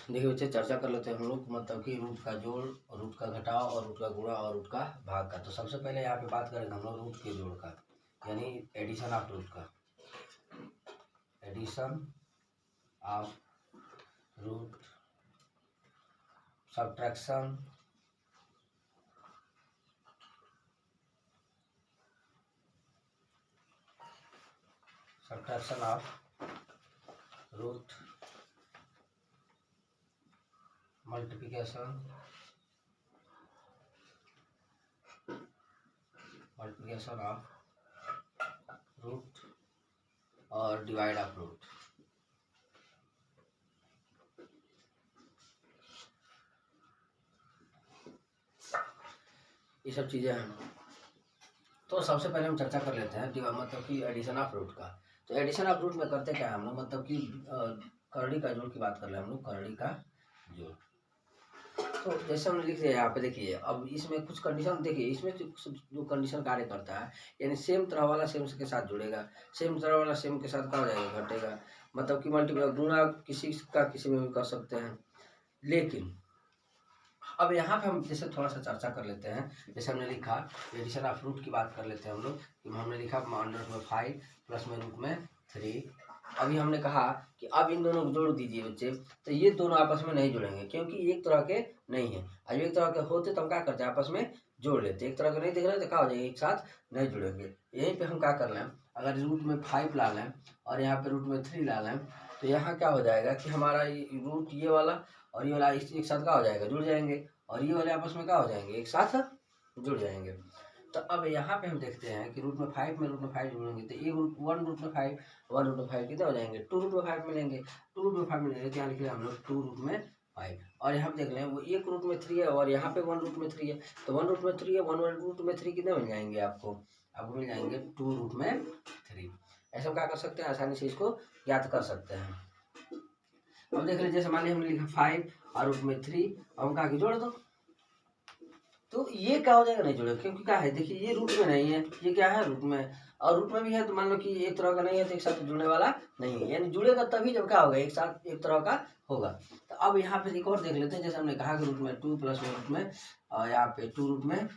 देखिए बच्चे, चर्चा कर लेते हैं हम लोग मतलब कि रूट का जोड़, रूट का घटाव और रूट का गुणा और रूट का भाग का। तो सबसे पहले यहाँ पे बात करेंगे हम लोग रूट के जोड़ का, यानी एडिशन ऑफ रूट का। Addition of root, subtraction, subtraction of root, multiplication, multiplication of root और डिवाइड ऑफ रूट। ये सब चीज़ें हैं। तो सबसे पहले हम चर्चा कर लेते हैं मतलब कि एडिशन ऑफ रूट का। तो एडिशन ऑफ रूट में करते क्या है हम लोग, मतलब कि करड़ी का जोड़ की बात कर रहे हैं हम लोग, करड़ी का जोड़। तो जैसे हमने लिख दिया यहाँ पे, देखिए अब इसमें कुछ कंडीशन, देखिए इसमें जो कंडीशन कार्य करता है, यानी सेम तरह वाला सेम के साथ जुड़ेगा, सेम तरह वाला सेम के साथ क्या हो जाएगा, घटेगा। मतलब कि मल्टीप्लाई गुणा किसी का किसी में भी कर सकते हैं। लेकिन अब यहाँ पे हम जैसे थोड़ा सा चर्चा कर लेते हैं। जैसे हमने लिखा एडिशन ऑफ रूट की बात कर लेते हैं हम लोग, कि हमने लिखा अंडर में 5 प्लस में रूट में 3। अभी हमने कहा कि अब इन दोनों को जोड़ दीजिए बच्चे, तो ये दोनों आपस में नहीं जुड़ेंगे क्योंकि एक तरह के नहीं है। अब एक तरह के होते तो हम क्या करते हैं, आपस में जोड़ लेते। एक तरह के नहीं दिख रहे तो क्या हो जाएगा, एक साथ नहीं जुड़ेंगे। यहीं पे हम क्या कर लें, अगर रूट में 5 ला लें और यहाँ पे रूट में 3 ला लें, तो यहाँ क्या हो जाएगा कि हमारा रूट ये वाला और ये वाला एक साथ क्या हो जाएगा, जुड़ जाएंगे, और ये वाले आपस में क्या हो जाएंगे, एक साथ जुड़ जाएंगे। तो अब यहाँ पे हम देखते हैं कि रूट में 5 में रूट में 5 जुड़ेंगे तो ये वन रूट में 5 कितने हो जाएंगे, 2 रूट में 5 मिलेंगे। 2 रूट में 5 मिलेंगे तो यहाँ लिख रहे हैं हम लोग 2 रूट में 5। और यहाँ पे देख लें वो एक रूट में 3 है और यहाँ पे 1 रूट में 3 है, तो 1 रूट में 3 है, 1 रूट में 3 कितने मिल जाएंगे आपको मिल जाएंगे 2 रूट में 3। ऐसा क्या कर सकते हैं, आसानी से इसको ज्ञात कर सकते हैं। अब देख लीजिए, जैसे मान लीजिए हमने लिखा 5 और रूट में 3, अब हम कहा कि जोड़ दो, तो ये क्या हो जाएगा, नहीं जुड़ेगा क्योंकि क्या है, देखिए ये रूट में नहीं है, ये क्या है रूट में, और रूट में भी है तो मान लो कि एक तरह का नहीं है तो एक साथ जुड़ने वाला नहीं है, यानी जुड़ेगा तभी जब क्या होगा, एक साथ एक तरह का होगा। तो अब यहाँ पे एक और देख लेते हैं। जैसे हमने कहा कि रूट में 2 प्लस में रूट में, और यहाँ पे 2 रूट में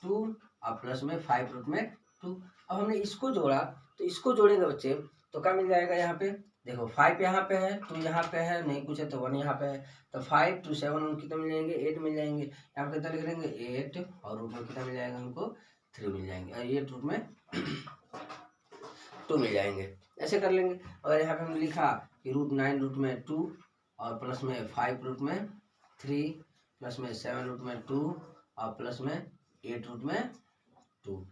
2 और प्लस में 5 रूट में 2। अब हमने इसको जोड़ा, तो इसको जोड़ेंगे बच्चे तो क्या मिल जाएगा, यहाँ पे देखो 5 यहाँ पे है, 2 यहाँ पे है, नहीं कुछ है तो 1 यहाँ पे है, तो 5 2 7 कितने मिल जाएंगे, 8 मिल जाएंगे। यहाँ पे कितना लिख लेंगे 8, और रूट में कितना मिल जाएगा हमको 3 मिल जाएंगे, और 8 रूट में 2 मिल जाएंगे। ऐसे कर लेंगे। अगर यहाँ पे हमने लिखा कि रूट 9 रूट में 2 और प्लस में 5 रूट में 3 प्लस में 7 रूट में 2 और प्लस में 8 रूट में 2।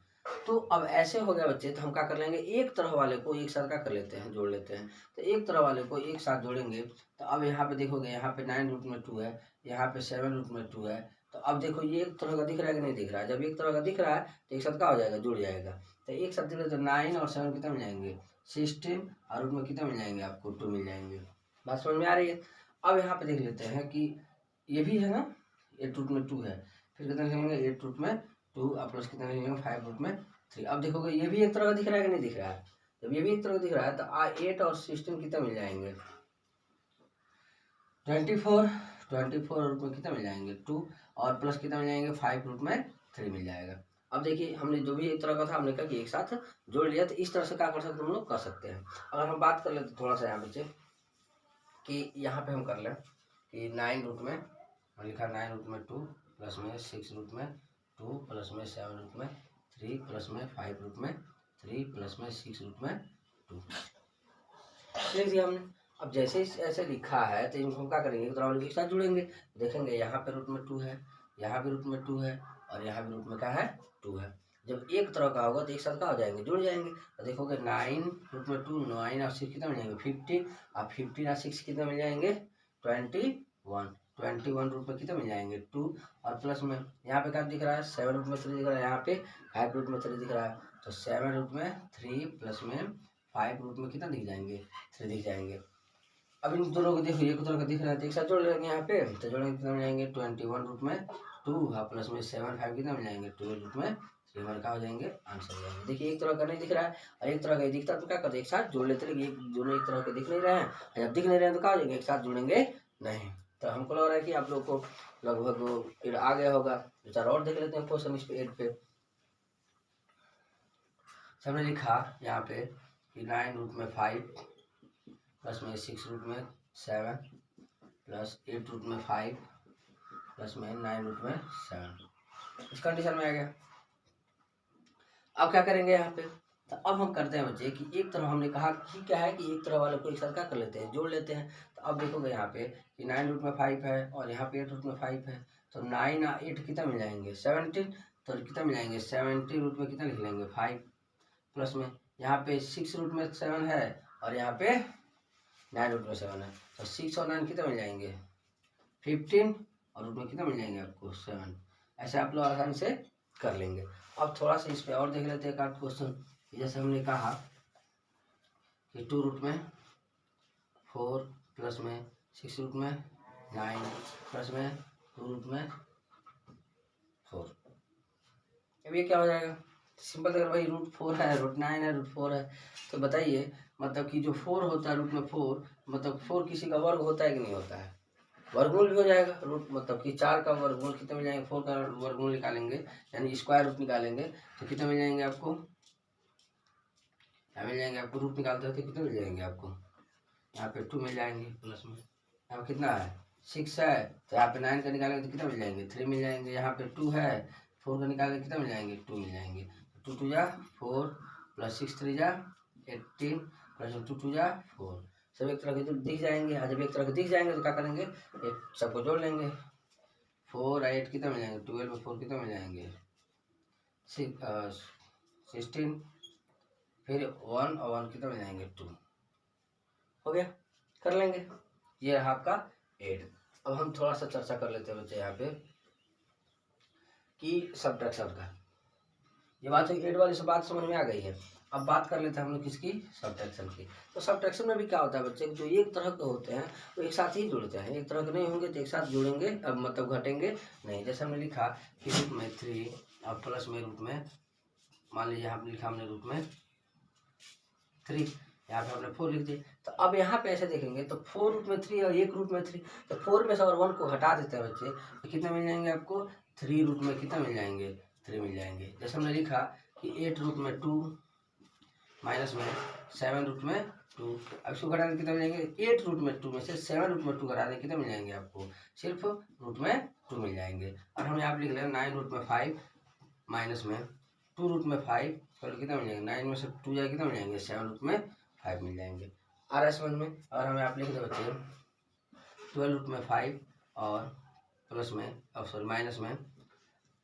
तो अब ऐसे हो गया बच्चे, तो हम क्या कर लेंगे, एक तरह वाले को एक साथ क्या कर लेते हैं, जोड़ लेते हैं। तो एक तरह वाले को एक साथ जोड़ेंगे, तो अब यहाँ पे देखोगे, यहाँ पे 9 रूट में 2 है, यहाँ पे 7 रूट में 2 है। तो अब देखो ये एक तरह का दिख रहा है कि नहीं दिख रहा है, जब एक तरह का दिख रहा है तो एक साथ क्या हो जाएगा, जुड़ जाएगा। तो एक साथ जुड़े तो 9 और 7 कितना मिल जाएंगे 16, और रूट में कितना मिल जाएंगे आपको 2 मिल जाएंगे। बात समझ में आ रही है। अब यहाँ पे देख लेते हैं कि ये भी है ना, 8 रूट में 2 है, फिर कितना लिखेंगे 8 रूट में 2 और प्लस कितना लिखेंगे 5 रूट में 3। अब देखोगे ये भी एक तरह का दिख रहा है कि नहीं दिख रहा है, जब ये भी एक तरह का दिख रहा है तो 8 और 16 कितना मिल जाएंगे 24 रूट में कितना मिल जाएंगे 2, और प्लस कितना मिल जाएंगे 5 रूट में 3 मिल जाएगा। अब देखिए हमने जो भी एक तरह का था हमने कहा कि एक साथ जोड़ लिया, तो इस तरह से क्या कर सकते हैं हम लोग, कर सकते हैं। अगर हम बात कर ले तो थोड़ा सा यहाँ बच्चे कि यहाँ पे हम कर लें कि 9 रूट में लिखा 9 रूट में 2 प्लस में 6 रूट में 2 प्लस में 7 रूट में 3 प्लस में 5 रूट में 3 प्लस में 6 रूट में 2 लिख दिया हमने। अब जैसे ही ऐसे लिखा है तो इनको हम क्या करेंगे, एक तरह के साथ जुड़ेंगे। देखेंगे यहाँ पे रूट में 2 है, यहाँ पे रूट में 2 है, और यहाँ पे रूट में क्या है 2 है। जब एक तरह का होगा तो एक साथ क्या हो जाएंगे, जुड़ जाएंगे। तो देखोगे 9 रूट में 2, 9 और 6 कितना मिल जाएंगे 15, और 15 और 6 कितना मिल जाएंगे 21 रूट में कितना मिल जाएंगे 2, और प्लस में यहाँ पे क्या दिख रहा है 7 रूट में 3 दिख रहा है, यहाँ पे 5 रूट में 3 दिख रहा है, तो 7 रूट में 3 प्लस में 5 रूट में कितना दिख जाएंगे 3 दिख जाएंगे। अब इन दोनों को देखो एक तरह का दिख रहा है तो एक साथ जोड़ लेंगे यहाँ पे, तो जोड़ेंगे कितना मिल जाएंगे 21 रूट में 2 और प्लस में 7 5 कितना मिल जाएंगे 12 रूट में 3 का हो जाएंगे, आंसर हो जाएंगे। देखिए एक तरह का नहीं दिख रहा है और एक तरह का दिखता तो क्या करते एक साथ जोड़ लेते, दोनों एक तरह के दिख नहीं रहे हैं, जब दिख नहीं रहे हैं तो क्या हो जाएंगे, एक साथ जुड़ेंगे नहीं। तो हमको लग रहा है कि आप लोग को लगभग एड आ गया होगा। दो चार और देख लेते हैं क्वेश्चन इस पे एड पे। हमने लिखा यहाँ पे कि 9 रूट में 5 प्लस में 6 रूट में 7 प्लस 8 रूट में 5 प्लस में 9 रूट में 7 इस कंडीशन में आ गया। अब क्या करेंगे यहाँ पे, तो अब हम करते हैं बच्चे कि एक तरफ हमने कहा कि क्या है कि एक तरफ वाले को एक साथ क्या कर लेते हैं, जोड़ लेते हैं। तो अब देखोगे यहाँ पे कि 9 रूट में 5 है और यहाँ पे 8 रूट में 5 है, तो 9 और 8 कितना मिल जाएंगे 17, तो कितना मिल जाएंगे 70 रूट में कितना लिख लेंगे 5 प्लस में यहाँ पे 6 रूट में 7 है और यहाँ पे 9 रूट में 7 है, तो 6 और 9 कितना मिल जाएंगे 15 और रूट में कितना मिल जाएंगे आपको 7। ऐसे आप लोग आसानी से कर लेंगे। अब थोड़ा सा इस पे और देख लेते हैं एक क्वेश्चन। जैसे हमने कहा कि 2 रूट में 4 प्लस में 6 रूट में 9 प्लस में 2 रूट में 4। अब ये क्या हो जाएगा, सिंपल अगर भाई रूट 4 है, रूट 9 है, रूट 4 है, तो बताइए मतलब कि जो 4 होता है रूट में 4, मतलब 4 किसी का वर्ग होता है कि नहीं होता है, वर्गमूल भी हो जाएगा। रूट मतलब कि 4 का वर्गमूल कितने मिल जाएंगे, 4 का वर्गमूल निकालेंगे यानी स्क्वायर रूट निकालेंगे तो कितने मिल जाएंगे आपको, क्या मिल जाएंगे आपको, रूट निकालते हो तो कितने मिल जाएंगे आपको, यहाँ पे 2 मिल जाएंगे प्लस में यहाँ पे कितना है 6 है, तो यहाँ पे 9 का निकालेंगे तो कितना मिल जाएंगे 3 मिल जाएंगे, यहाँ पे 2 है 4 का निकालेंगे कितना मिल जाएंगे 2 मिल जाएंगे, 2 2 जा 4 प्लस 6 3 जा 18 प्लस 2 2 जा 4, सब एक तरह के तो दिख जाएंगे। जब एक तरह के दिख जाएंगे तो क्या करेंगे, एक सबको जोड़ लेंगे, 4 8 कितना मिल जाएंगे 12 और 4 कितना मिल जाएंगे 16, फिर 1 और 1 कितना मिल जाएंगे 2, हो गया, कर लेंगे। ये रहा आपका एड। अब हम थोड़ा सा चर्चा कर लेते हैं बच्चे यहाँ पे कि सब्ट्रैक्शन का। ये बात है एड वाली सब बात समझ में आ गई है। अब बात कर लेते हैं हम लोग किसकी, सब्ट्रैक्शन की। तो सब्ट्रैक्शन में भी क्या होता है बच्चे, जो एक तरह के होते हैं वो एक साथ ही जुड़ते हैं, एक तरह के नहीं होंगे तो एक साथ जुड़ेंगे, अब मतलब घटेंगे नहीं। जैसे हमने लिखा कि रूट में 3 और प्लस में रूट में, मान लीजिए यहाँ पे लिखा हमने रूट में 3, यहाँ पे हमने 4 लिख दिए। तो अब यहाँ पे ऐसे देखेंगे तो 4 रूट में 3 और 1 रूट में 3, तो 4 में से अगर 1 को हटा देते हैं बच्चे तो कितने मिल जाएंगे आपको, 3 रूट में कितना मिल जाएंगे 3 मिल जाएंगे। जैसे हमने लिखा कि 8 रूट में 2 माइनस में 7 रूट में 2, अब इसको घटा दें कितना मिल जाएंगे, 8 रूट में 2 में से 7 रूट में 2 घटा दें कितना मिल जाएंगे आपको, सिर्फ रूट में 2 मिल जाएंगे। और हम यहाँ पे लिख लेंगे 9 रूट में 5 माइनस में 2 रूट में 5, तो कितना मिल जाएंगे 9 में से 2 जाए कितना मिल जाएंगे 7 रूट में 5 मिल जाएंगे। आ रहा है समझ में। और हमें आप लिख दें बच्चे 12 रूट में 5 और प्लस में और सॉरी माइनस में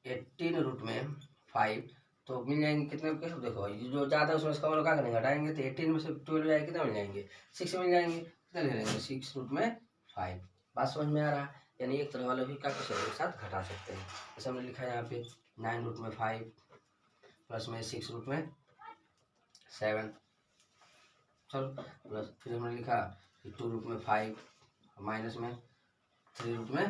18 रूट में 5, तो मिल जाएंगे कितने के, देखो जो ज़्यादा उसमें इसका मतलब क्या करेंगे घटाएंगे, तो 18 में से 12 जाएगा कितना मिल जाएंगे 6 मिल जाएंगे, कितना ले लेंगे 6 रूट में 5। बात समझ में आ रहा है, यानी एक तरह वाले भी क्या कर सकते हैं एक साथ घटा सकते हैं। जैसे हमने लिखा है यहाँ पे 9 रूट में 5 प्लस में 6 रूट में 7, चलो प्लस फिर हमने लिखा 2 रूट में 5 माइनस में 3 रूट में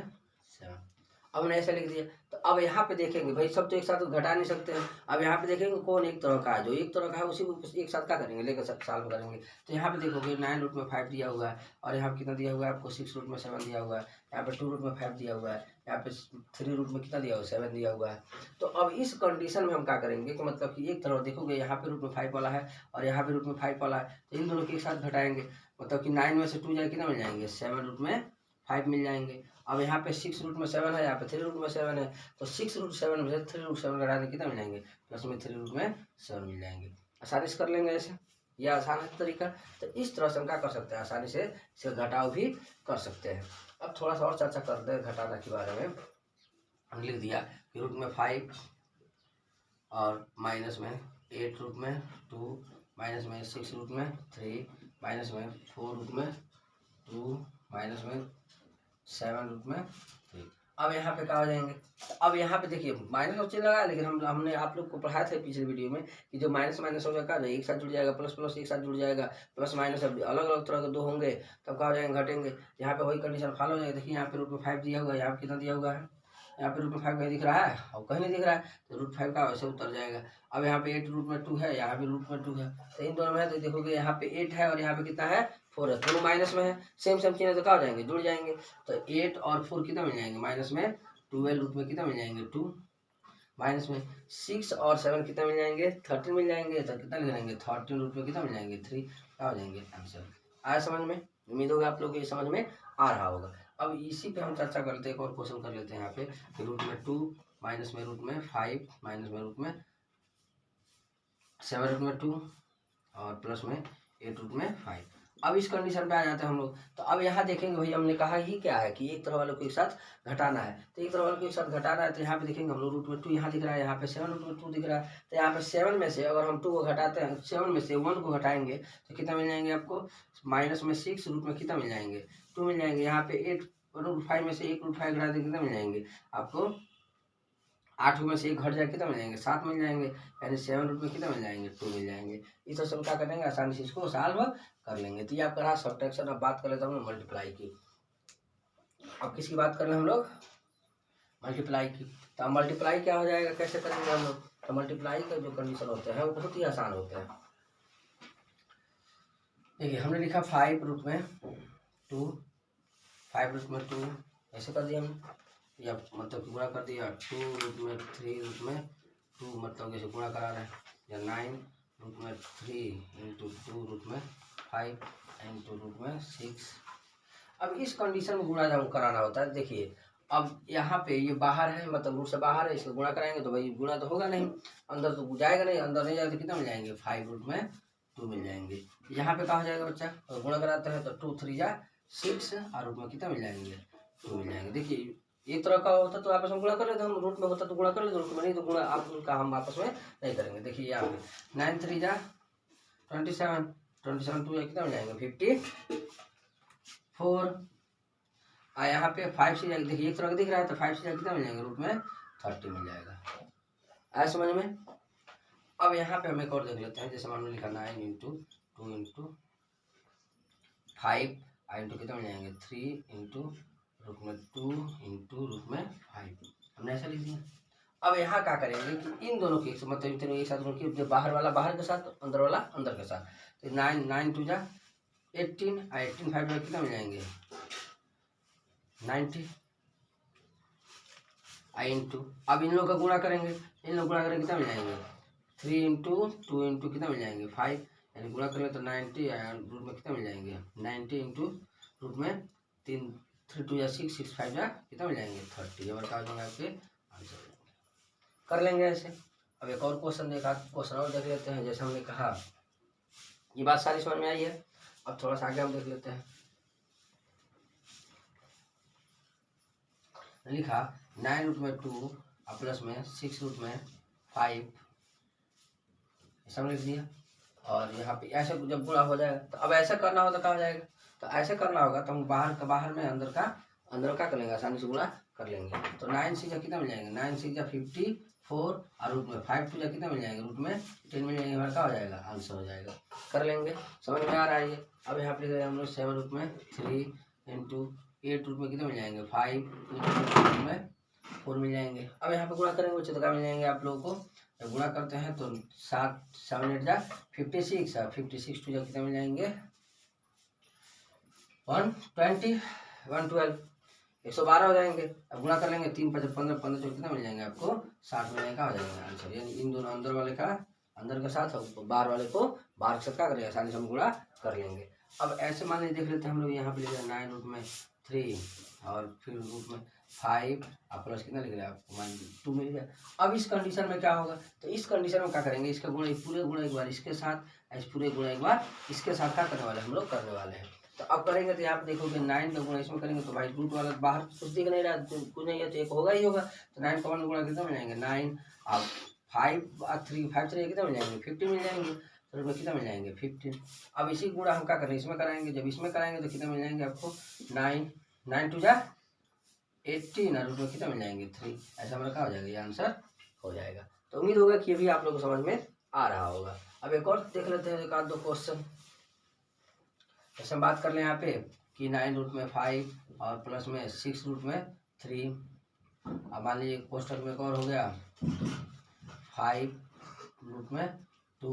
7। अब हमने ऐसा लिख दिया। तो अब यहाँ पे देखेंगे भाई सब तो एक साथ घटा नहीं सकते हैं, अब यहाँ पे देखेंगे कौन एक तरह का है, जो एक तरह का है उसी को एक साथ क्या करेंगे लेकर सॉल्व करेंगे। तो यहाँ पे देखोगे 9 रूट में 5 दिया हुआ है और यहाँ पे कितना दिया हुआ है आपको 6 रूट में 7 दिया हुआ है, यहाँ पे 2 रूट में 5 दिया हुआ है, यहाँ पे 3 रूट में कितना दिया हुआ है 7 दिया हुआ है। तो अब इस कंडीशन में हम क्या करेंगे कि मतलब कि एक तरह देखोगे यहाँ पे रूट में 5 वाला है और यहाँ पे रूट में 5 वाला है, तो इन दोनों के एक साथ घटाएंगे, मतलब कि 9 में से 2 जाए कितना मिल जाएंगे 7 रूट में 5 मिल जाएंगे। अब यहाँ पे 6 रूट में 7 है, यहाँ पे 3 रूट में 7 है, तो 6 रूट 7 में से 3 रूट 7 घटा दें कितना मिल जाएंगे, प्लस में 3 रूट में 7 मिल जाएंगे। आसानी से कर लेंगे ऐसे, यह आसान है तरीका। तो इस तरह से हम क्या कर सकते हैं, आसानी से इसे घटाव भी कर सकते हैं। अब थोड़ा सा और चर्चा करते हैं घटाना के बारे में। हम लिख दिया कि रूट में 5 और माइनस में 8 रूट में 2 माइनस में 6 रूट में 3 माइनस में 4 रूट में 2 माइनस में 7 रूट में 3। अब यहाँ पे क्या हो जाएंगे, अब यहाँ पे देखिए माइनस का चिन्ह लगा, लेकिन हमने आप लोग को पढ़ाया था पिछले वीडियो में कि जो माइनस माइनस हो जाएगा एक साथ जुड़ जाएगा, प्लस प्लस एक साथ जुड़ जाएगा, प्लस माइनस अलग अलग तरह के दो होंगे तब क्या हो जाएंगे घटेंगे। यहाँ पे वही कंडीशन फॉलो हो जाएगा। देखिए यहाँ पे रूट में 5 दिया हुआ है, यहाँ पे कितना दिया हुआ है यहाँ पे रूट में 5 कहीं दिख रहा है और कहीं नहीं दिख रहा है, तो रूट 5 का वैसे उतर जाएगा। अब यहाँ पे 8 रूट में 2 है, यहाँ पे रूट में 2 है, तो इन दोनों में है तो देखोगे यहाँ पे 8 है और यहाँ पे कितना है 4 है, दोनों माइनस में है, सेम सेम चीज़ें तो क्या हो जाएंगे, जुड़ जाएंगे। तो 8 और 4 कितना मिल जाएंगे माइनस में 12, रूट में कितना मिल जाएंगे 2, माइनस में 6 और 7 कितना मिल जाएंगे 13 मिल जाएंगे, तो कितना लिख लेंगे 13, रूट में कितना मिल जाएंगे 3, क्या हो जाएंगे आंसर। आया समझ में? उम्मीद होगा आप लोग को ये समझ में आ रहा होगा। अब इसी पे हम चर्चा कर लेते हैं, एक और क्वेश्चन कर लेते हैं यहाँ पे कि रूट में 2 माइनस में रूट में 5 माइनस में रूट में 7 रूट में 2 और प्लस में 8 रूट में 5। अब इस कंडीशन पे आ जाते हैं हम लोग। तो अब यहाँ देखेंगे भाई हमने कहा ही क्या है कि एक तरह वालों को एक साथ घटाना है, तो एक तरह वालों को एक साथ घटाना है, तो यहाँ पे देखेंगे हम लोग रूट में 2 यहाँ दिख रहा है, यहाँ पे 7 रूट में 2 दिख रहा है, तो यहाँ पे 7 में से अगर हम 2 को घटाते हैं, 7 में से 1 को घटाएंगे तो कितना मिल जाएंगे आपको, माइनस में 6 रूट में कितना मिल जाएंगे 2 मिल जाएंगे। यहाँ पे 8 रूट 5 में से 1 रूट 5 घटा देंगे कितना मिल जाएंगे आपको, 8 में से 1 घट जाए कितना मिल जाएंगे 7 मिल जाएंगे, यानी 7 रूट में कितना मिल जाएंगे 2 मिल जाएंगे। इस तरह से हम क्या करेंगे आसानी से इसको सॉल्व कर लेंगे। तो ये आपका रहा सब्ट्रैक्शन। अब बात कर लेते हैं हम लोग मल्टीप्लाई की। अब किसकी बात कर रहे हैं हम लोग, मल्टीप्लाई की। तो अब मल्टीप्लाई क्या हो जाएगा, कैसे करेंगे हम लोग, तो मल्टीप्लाई का जो कंडीशन होते हैं वो बहुत ही आसान होते हैं। देखिए हमने लिखा 5 रूट में 2, 5 रूट में 2 ऐसे कर दिया हमने, या मतलब कि गुणा कर दिया 2 रूट में 3 रूट में 2, मतलब जैसे गुणा करा रहे हैं, या 9 रूट में 3 इंटू 2 रूट में 5 इंटू रूट में 6। अब इस कंडीशन में गुणा जब कराना होता है, देखिए अब यहाँ पे ये बाहर है, मतलब रूट से बाहर है, इसको गुणा कराएंगे तो भाई गुणा तो होगा नहीं, अंदर तो जाएगा नहीं, अंदर नहीं जाएगा तो कितना मिल जाएंगे 5 रूट में 2 मिल जाएंगे। यहाँ पे कहा हो जाएगा बच्चा, तो गुणा कराते हैं तो 2 3 जा 6 और रूट में कितना मिल जाएंगे 2 मिल जाएंगे। देखिए एक तरह का होता तो आपस में गुणा कर लेते, हम रूट में होता तो गुणा कर लेते, रूट में नहीं तो गुणा आप उनका हम आपस में नहीं करेंगे। देखिए यहाँ पे 9 3 जा 27, 27 2 कितना मिल जाएंगे 54, और यहाँ पे 5 से जाएगा, देखिए एक तरह का दिख रहा है तो 5 से जाएगा कितना मिल जाएगा रूट में 30 मिल जाएगा। आया समझ में? अब यहाँ पे हम एक और देख लेते हैं, जैसे हमने लिखा 9 इंटू 2 इंटू 5 इंटू कितना मिल जाएंगे 3 इंटू रूट में 2 इंटू रूट में 5, हमने ऐसा लिख दिया। अब यहाँ क्या करेंगे कि इन दोनों के मतलब एक साथ रुकिए, जो बाहर वाला बाहर के साथ, अंदर वाला अंदर के साथ, तो 9 9 2 जा 18 और 18 5 में कितना मिल जाएंगे 90 इंटू, अब इन लोग का गुणा करेंगे, इन लोग गुणा करेंगे कितना मिल जाएंगे 3 इंटू 2 इंटू कितना मिल जाएंगे 5, यानी गुणा करेंगे तो 90 रूट में कितना मिल जाएंगे 90 इंटू रूट में 3 3 2 या 6 6 5 जा कितना मिल जाएंगे 30। ये बता दूंगा आपके आंसर कर लेंगे ऐसे। अब एक और क्वेश्चन देखा, क्वेश्चन और देख लेते हैं। जैसे हमने कहा ये बात सारी समझ में आई है, अब थोड़ा सा आगे हम देख लेते हैं। लिखा 9 रूट में 2 और प्लस में 6 रूट में 5 ऐसा लिख दिया, और यहाँ पे ऐसे जब गुणा हो जाएगा तो अब ऐसा करना होता कहा जाएगा, तो ऐसे करना होगा तो हम बाहर का बाहर में अंदर का कर लेंगे, आसानी से गुणा कर लेंगे। तो 9 6 जा कितना मिल जाएंगे 9 6 जा 54 और रूट में 5 2 जा कितना मिल जाएंगे रूट में 10 मिल जाएंगे, हमारा क्या हो जाएगा आंसर हो जाएगा। कर लेंगे, समझ में आ रहा है ये। अब यहाँ पे लिख रहे हैं हम लोग 7 रूट में 3 इंटू 8 रूट में कितना मिल जाएंगे 5 रूट में 4 मिल जाएंगे। अब यहाँ पे गुणा करेंगे बच्चे तो क्या मिल जाएंगे आप लोगों को, जब गुणा करते हैं तो 7 7 8 जा 56 और 56 2 जा कितना मिल जाएंगे 120 112 112 हो जाएंगे। अब गुणा कर लेंगे 3 5 15 15 जो कितना मिल जाएंगे आपको 60 मिलने का हो जाएगा आंसर। यानी इन दोनों अंदर वाले का अंदर के साथ और बाहर वाले को बाहर के साथ क्या करेंगे आसानी से हम गुणा कर लेंगे। अब ऐसे मान लीजिए देख लेते हैं हम लोग, यहाँ पे लिख रहे हैं 9 रूट में 3 और फिर रूट में 5 और प्लस कितना लिख रहे हैं आपको मान 2 मिल गया। अब इस कंडीशन में क्या होगा, तो इस कंडीशन में क्या करेंगे, इसका गुणा पूरे गुणा एक बार इसके साथ, ऐसे पूरे गुणा एक बार इसके साथ क्या करने वाले हम लोग करने वाले हैं। तो अब करेंगे तो यहाँ पे देखोगे 9 का गुणा इसमें करेंगे तो भाई रूट वाला बाहर कुछ दिख नहीं रहा, कुछ नहीं है तो एक होगा ही होगा। तो 9 का 1 गुणा कितना मिल जाएंगे 9 अब 5 और 3 5 3 कितना मिल जाएंगे 50 मिल जाएंगे, तो इसमें कितना मिल जाएंगे 15। अब इसी गुणा हम क्या करें इसमें कराएंगे, जब इसमें कराएंगे तो कितना मिल जाएंगे आपको 9 9 2 जा 18 और रूट में कितना मिल जाएंगे 3, ऐसा हमारा क्या हो जाएगा ये आंसर हो जाएगा। तो उम्मीद होगा कि ये भी आप लोगों को समझ में आ रहा होगा। अब एक और देख लेते हैं एक आध दो क्वेश्चन। जैसे हम बात कर लें यहाँ पे कि 9 रूट में 5 और प्लस में 6 रूट में 3 अब मान लीजिए कोष्टक में एक और हो गया 5 रूट में 2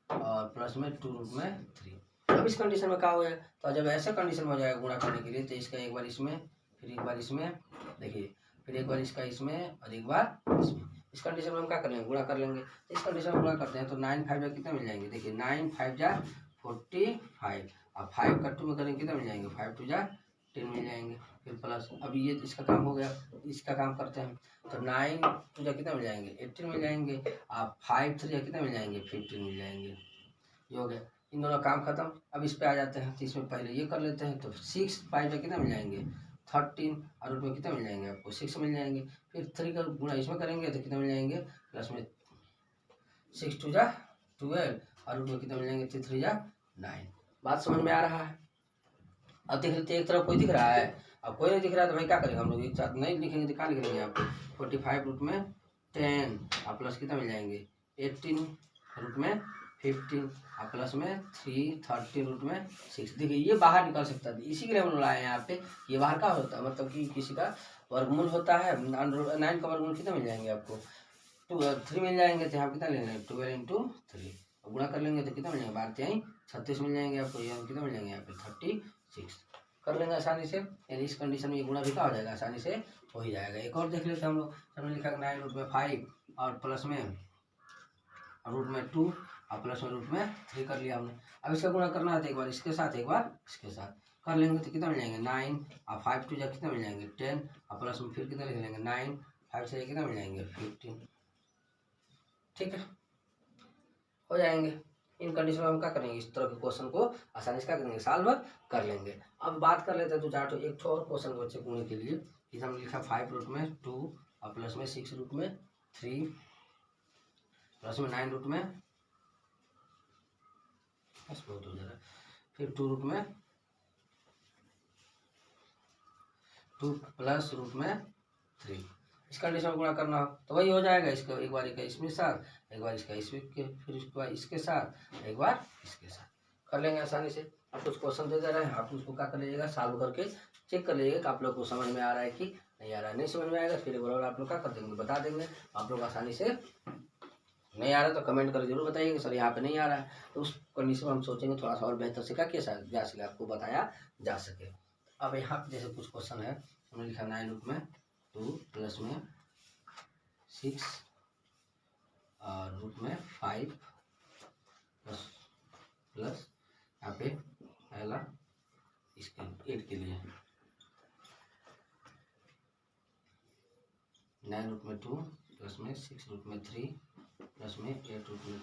और प्लस में 2 रूट में 3। अब इस कंडीशन में क्या हो जाएगा, तो जब ऐसे कंडीशन में हो जाएगा गुणा करने के लिए, तो इसका एक बार इसमें, फिर एक बार इसमें, देखिए फिर एक बार इसका इसमें और एक बार इसमें। इस कंडीशन में हम क्या कर लेंगे, गुणा कर लेंगे। तो इस कंडीशन में गुणा करते हैं तो 9 5 जा कितने मिल जाएंगे, देखिए 9 5 जा 45, अब 5 का 2 में करेंगे कितना मिल जाएंगे, 5 2 जा 10 मिल जाएंगे। फिर प्लस, अब ये इसका काम हो गया, इसका काम करते हैं। तो 9 2 जा कितना मिल जाएंगे, 18 मिल जाएंगे। अब 5 3 जा कितना मिल जाएंगे, 15 मिल जाएंगे। ये हो गया, इन दोनों काम खत्म। अब इस पे आ जाते हैं, तो इसमें पहले ये कर लेते हैं। तो 6 5 जा कितना मिल जाएंगे, 13 और रूट में कितना मिल जाएंगे आपको, 6 मिल जाएंगे। फिर 3 का गुणा इसमें करेंगे तो कितना मिल जाएंगे, प्लस में 6 2 जा 12 और रूट में कितना मिल जाएंगे, 3 3 जा 9। बात समझ में आ रहा है। अब देख लेते हैं, एक तरफ कोई दिख रहा है, अब कोई नहीं दिख रहा है तो भाई क्या करेंगे हम लोग, एक साथ नहीं लिखेंगे तो क्या लिख लेंगे आपको, 45 रूट में 10 और प्लस कितना मिल जाएंगे, 18 रूट में 15 और प्लस में 3 30 रूट में 6। देखिए ये बाहर निकल सकता है, इसी के लिए हम लोग लाए हैं यहाँ पे। ये बाहर का होता है, मतलब कि किसी का वर्गमूल होता है। 9 का वर्गमूल कितना मिल जाएंगे आपको, 3 मिल जाएंगे। तो यहाँ कितना ले लेंगे, 12 × 3 गुणा कर लेंगे तो कितना मिल जाएंगे, 12 3 36 मिल जाएंगे आपको। ये कितना मिल जाएंगे यहाँ पे 36 कर लेंगे आसानी से। यानी इस कंडीशन में ये गुणा भी क्या हो जाएगा, आसानी से हो ही जाएगा। एक और देख लेते हैं हम लोग, हमने लिखा 9 रूट में 5 और प्लस में रूट में 2 और प्लस में रूट में 3 कर लिया हमने। अब इसका गुणा करना है तो एक बार इसके साथ एक बार इसके साथ कर लेंगे तो कितना मिल जाएंगे, 9 और 5 2 जा कितना मिल जाएंगे, 10 और प्लस में फिर कितना लिख लेंगे, 9 5 से कितना मिल जाएंगे, 15। ठीक है, हो जाएंगे। इन कंडीशन में हम क्या करेंगे, इस तरह के क्वेश्चन को आसानी से क्या करेंगे, सॉल्व कर लेंगे। अब बात कर लेते हैं 2 4 एक और क्वेश्चन बच्चे गुणे के लिए। इस हमने लिखा 5 रूट में 2 और प्लस में 6 रूट में 3 प्लस में 9 रूट में, बस बहुत हो जा रहा है, फिर 2 रूट में 2 प्लस रूट में 3। इस कंडीशन में गुणा करना हो तो वही हो जाएगा। इसका एक बार इसका इसमें साथ, एक बार इसका इसमें के, फिर इसके बाद इसके साथ, एक बार इसके साथ कर लेंगे आसानी से। आप कुछ क्वेश्चन दे दे रहे हैं, आप उसको क्या कर लीजिएगा, सॉल्व करके चेक कर लीजिएगा कि आप लोग को समझ में आ रहा है कि नहीं आ रहा है। नहीं समझ में आएगा फिर एक बार आप लोग क्या कर देंगे, बता देंगे। आप लोग आसानी से नहीं आ रहा तो कमेंट कर जरूर बताइए कि सर यहाँ पे नहीं आ रहा है। तो उस कंडीशन में हम सोचेंगे थोड़ा सा और बेहतर से क्या किया जा सके, आपको बताया जा सके। अब यहाँ पे जैसे कुछ क्वेश्चन है, हमने लिखा 9 रूट में 2 प्लस में 6 और रूट में 5 प्लस यहाँ पे पहला इसके 8 के लिए 9 रूट में 2 प्लस में 6 रूट में 3 प्लस में 8 रूट में 2।